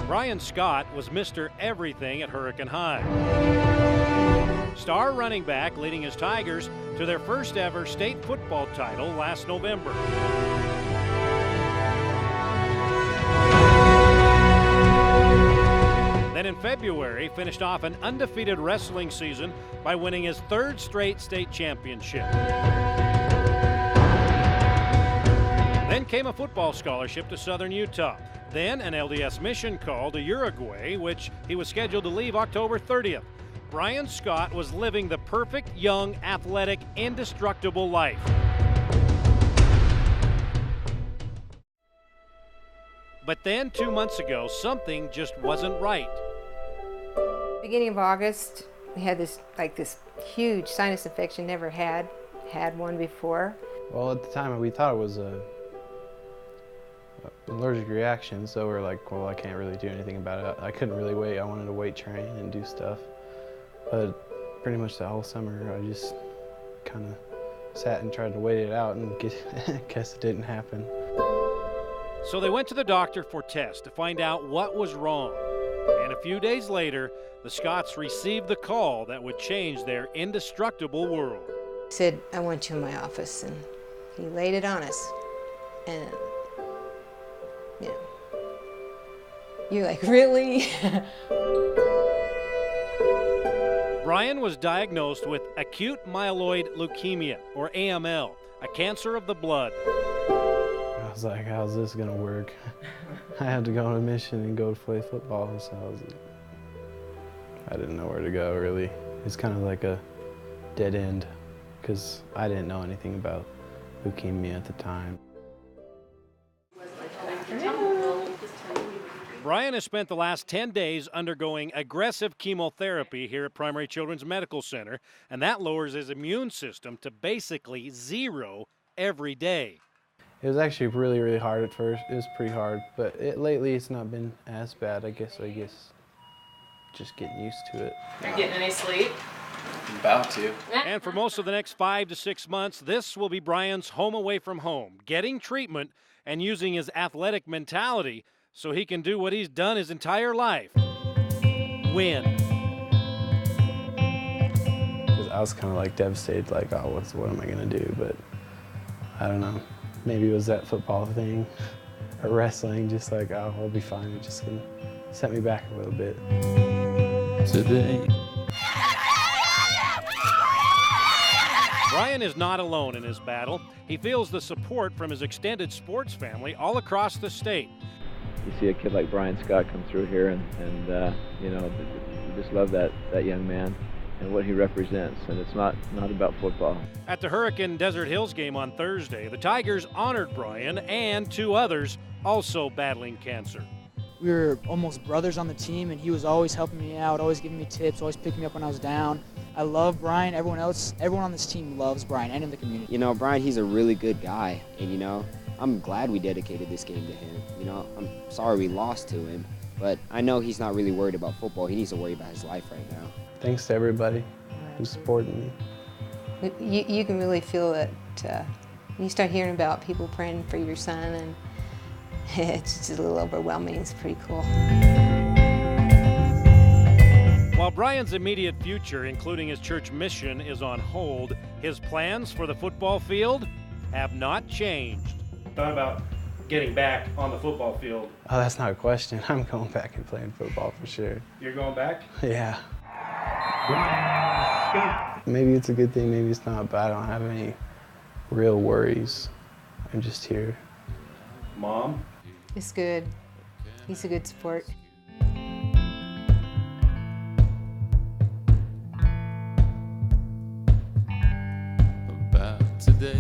Brian Scott was Mr. Everything at Hurricane High. Star running back leading his Tigers to their first ever state football title last November. Then in February, finished off an undefeated wrestling season by winning his third straight state championship. Then came a football scholarship to Southern Utah. Then an LDS mission call to Uruguay, which he was scheduled to leave October 30th. Brian Scott was living the perfect, young, athletic, indestructible life. But then 2 months ago, something just wasn't right. Beginning of August, we had this huge sinus infection. Never had one before. Well, at the time we thought it was an allergic reaction, so we're like, well, I can't really do anything about it. I couldn't really wait. I wanted to weight train and do stuff. But pretty much the whole summer, I just kind of sat and tried to wait it out and guess it didn't happen. So they went to the doctor for tests to find out what was wrong. And a few days later, the Scotts received the call that would change their indestructible world. He said, I want you in my office, and he laid it on us. And, you know, you're like, really? Brian was diagnosed with acute myeloid leukemia, or AML, a cancer of the blood. I was like, how's this gonna work? I had to go on a mission and go play football, so I didn't know where to go, really. It's kind of like a dead end, because I didn't know anything about leukemia at the time. Brian has spent the last 10 days undergoing aggressive chemotherapy here at Primary Children's Medical Center, and that lowers his immune system to basically zero every day. It was actually really, really hard at first. It was pretty hard, but lately it's not been as bad. I guess just getting used to it. You're getting any sleep? I'm about to. And for most of the next 5 to 6 months, this will be Brian's home away from home, getting treatment and using his athletic mentality so he can do what he's done his entire life, win. Because I was kind of like devastated, like, oh, what am I gonna do? But I don't know. Maybe it was that football thing or wrestling, just like, oh, I'll be fine. It's just gonna set me back a little bit. Today. Brian is not alone in his battle. He feels the support from his extended sports family all across the state. You see a kid like Brian Scott come through here, and you know, you just love that young man and what he represents, and it's not about football. At the Hurricane Desert Hills game on Thursday, the Tigers honored Brian and 2 others also battling cancer. We were almost brothers on the team, and he was always helping me out, always giving me tips, always picking me up when I was down. I love Brian. Everyone on this team loves Brian, and in the community. You know, Brian, he's a really good guy, and you know, I'm glad we dedicated this game to him. You know, I'm sorry we lost to him, but I know he's not really worried about football. He needs to worry about his life right now. Thanks to everybody who's supporting me. You can really feel it when you start hearing about people praying for your son, and it's just a little overwhelming. It's pretty cool. While Brian's immediate future, including his church mission, is on hold, his plans for the football field have not changed. Thought about getting back on the football field. Oh, that's not a question. I'm going back and playing football for sure. You're going back? Yeah. Maybe it's a good thing, maybe it's not, but I don't have any real worries. I'm just here. Mom? It's good. He's a good sport.